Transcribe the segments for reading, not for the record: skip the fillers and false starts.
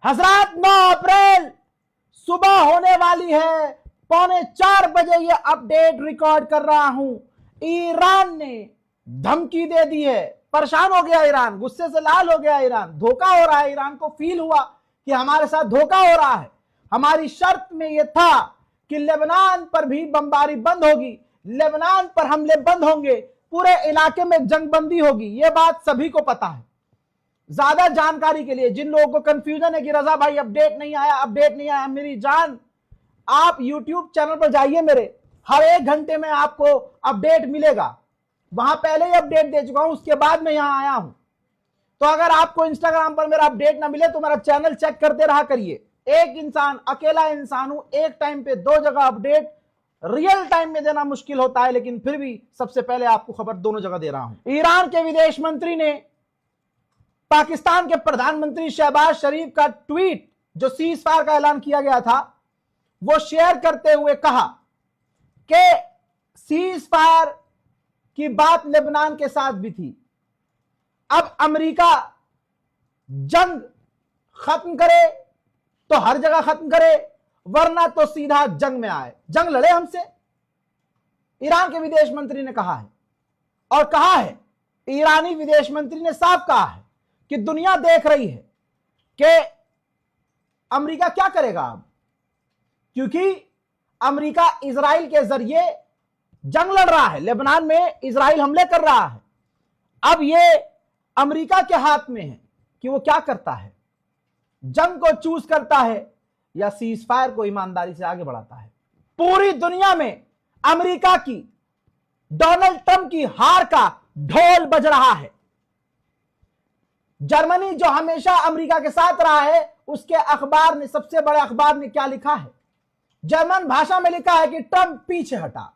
हजरात 9 अप्रैल सुबह होने वाली है, 3:45 बजे ये अपडेट रिकॉर्ड कर रहा हूं। ईरान ने धमकी दे दी है। परेशान हो गया ईरान, गुस्से से लाल हो गया ईरान। धोखा हो रहा है, ईरान को फील हुआ कि हमारे साथ धोखा हो रहा है। हमारी शर्त में यह था कि लेबनान पर भी बमबारी बंद होगी, लेबनान पर हमले बंद होंगे, पूरे इलाके में जंगबंदी होगी। यह बात सभी को पता है। ज्यादा जानकारी के लिए जिन लोगों को कंफ्यूजन है कि रजा भाई अपडेट नहीं आया, मेरी जान, आप YouTube चैनल पर जाइए, मेरे हर 1 घंटे में आपको अपडेट मिलेगा। वहां पहले ही अपडेट दे चुका हूं, उसके बाद मैं यहां आया हूं। तो अगर आपको इंस्टाग्राम पर मेरा अपडेट ना मिले तो मेरा चैनल चेक करते रहा करिए। एक इंसान, अकेला इंसान हूं, एक टाइम पे 2 जगह अपडेट रियल टाइम में देना मुश्किल होता है, लेकिन फिर भी सबसे पहले आपको खबर दोनों जगह दे रहा हूं। ईरान के विदेश मंत्री ने पाकिस्तान के प्रधानमंत्री शहबाज शरीफ का ट्वीट, जो सीज फायर का ऐलान किया गया था, वो शेयर करते हुए कहा कि सीज फायर की बात लेबनान के साथ भी थी। अब अमेरिका जंग खत्म करे तो हर जगह खत्म करे, वरना तो सीधा जंग में आए, जंग लड़े हमसे। ईरान के विदेश मंत्री ने कहा है, और कहा है, ईरानी विदेश मंत्री ने साफ कहा है कि दुनिया देख रही है कि अमेरिका क्या करेगा अब, क्योंकि अमेरिका इजराइल के जरिए जंग लड़ रहा है, लेबनान में इजराइल हमले कर रहा है। अब ये अमेरिका के हाथ में है कि वो क्या करता है, जंग को चूज करता है या सीज फायर को ईमानदारी से आगे बढ़ाता है। पूरी दुनिया में अमेरिका की, डोनाल्ड ट्रंप की हार का ढोल बज रहा है। जर्मनी जो हमेशा अमेरिका के साथ रहा है, उसके अखबार ने, सबसे बड़े अखबार ने क्या लिखा है, जर्मन भाषा में लिखा है कि ट्रंप पीछे हटा।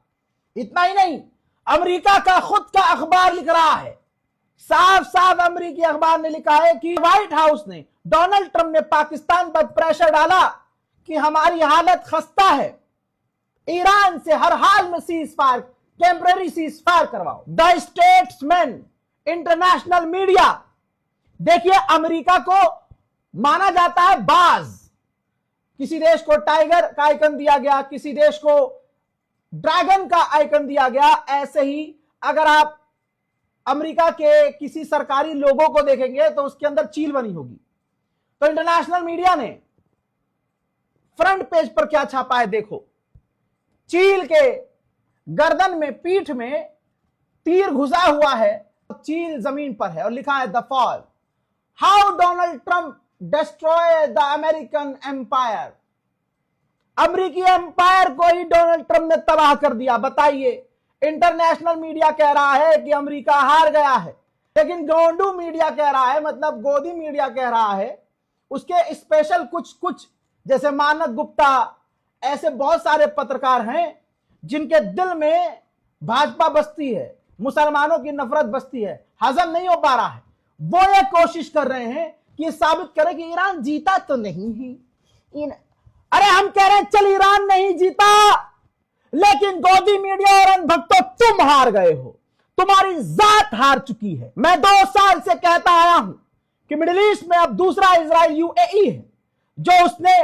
इतना ही नहीं, अमेरिका का खुद का अखबार लिख रहा है, साफ साफ अमेरिकी अखबार ने लिखा है कि व्हाइट हाउस ने, डोनाल्ड ट्रंप ने पाकिस्तान पर प्रेशर डाला कि हमारी हालत खस्ता है, ईरान से हर हाल में cease fire, temporary cease fire करवाओ। द स्टेट्समैन, इंटरनेशनल मीडिया, देखिए अमेरिका को माना जाता है बाज। किसी देश को टाइगर का आइकन दिया गया, किसी देश को ड्रैगन का आइकन दिया गया। ऐसे ही अगर आप अमेरिका के किसी सरकारी लोगों को देखेंगे तो उसके अंदर चील बनी होगी। तो इंटरनेशनल मीडिया ने फ्रंट पेज पर क्या छापा है, देखो, चील के गर्दन में, पीठ में तीर घुसा हुआ है, चील जमीन पर है, और लिखा है the fall, how Donald Trump destroy the American empire. अमेरिकी एम्पायर को ही डोनाल्ड ट्रंप ने तबाह कर दिया। बताइए, इंटरनेशनल मीडिया कह रहा है कि अमेरिका हार गया है, लेकिन गोंडू मीडिया कह रहा है, मतलब गोदी मीडिया कह रहा है, उसके स्पेशल कुछ जैसे मानक गुप्ता, ऐसे बहुत सारे पत्रकार हैं जिनके दिल में भाजपा बसती है, मुसलमानों की नफरत बसती है, हजम नहीं हो पा रहा है। वो ये कोशिश कर रहे हैं कि साबित करें कि ईरान जीता तो नहीं है। अरे हम कह रहे हैं चल ईरान नहीं जीता, लेकिन गोदी मीडिया और अंधभक्तों तुम हार गए हो, तुम्हारी जात हार चुकी है। मैं 2 साल से कहता आया हूं कि मिडिल ईस्ट में अब दूसरा इजराइल यूएई है, जो उसने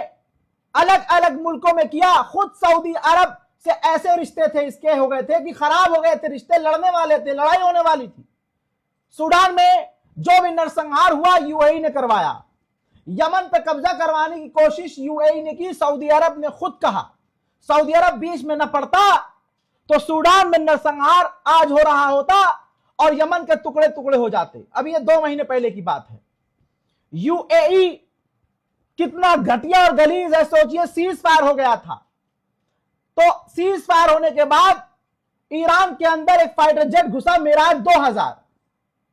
अलग अलग मुल्कों में किया। खुद सऊदी अरब से ऐसे रिश्ते थे, इसके हो गए थे कि खराब हो गए थे रिश्ते, लड़ने वाले थे, लड़ाई होने वाली थी। सूडान में जो भी नरसंहार हुआ यूएई ने करवाया। यमन पे कब्जा करवाने की कोशिश यूएई ने की, सऊदी अरब ने खुद कहा। सऊदी अरब बीच में न पड़ता तो सूडान में नरसंहार आज हो रहा होता और यमन के टुकड़े टुकड़े हो जाते। अब ये 2 महीने पहले की बात है। यूएई कितना घटिया और गलीज है, सोचिए, सीज फायर हो गया था। तो सीज फायर होने के बाद ईरान के अंदर एक फाइटर जेट घुसा, मिराज 2000,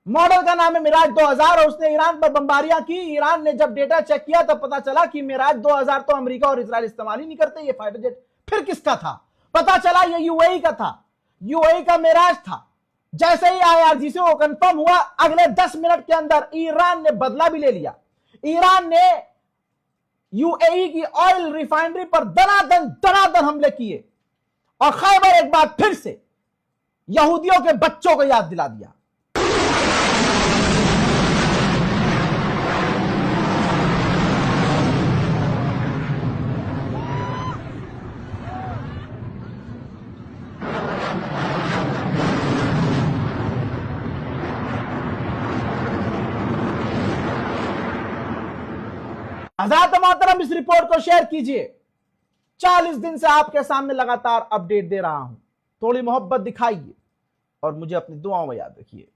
मॉडल का नाम है मिराज 2000, और उसने ईरान पर बमबारियां की। ईरान ने जब डेटा चेक किया तो पता चला कि मिराज 2000 तो अमेरिका और इजराइल इस्तेमाल ही नहीं करते। ये फाइटर जेट फिर किसका था? पता चला ये यूएई का था, यूएई का मिराज था। जैसे ही आईआरजी से वो कंफर्म हुआ, अगले 10 मिनट के अंदर ईरान ने बदला भी ले लिया। ईरान ने यूएई की ऑयल रिफाइनरी पर दनादन हमले किए, और खैबर एक बार फिर से यहूदियों के बच्चों को याद दिला दिया। हज़रात मोहतरम इस रिपोर्ट को शेयर कीजिए। 40 दिन से आपके सामने लगातार अपडेट दे रहा हूं, थोड़ी मोहब्बत दिखाइए और मुझे अपनी दुआओं में याद रखिए।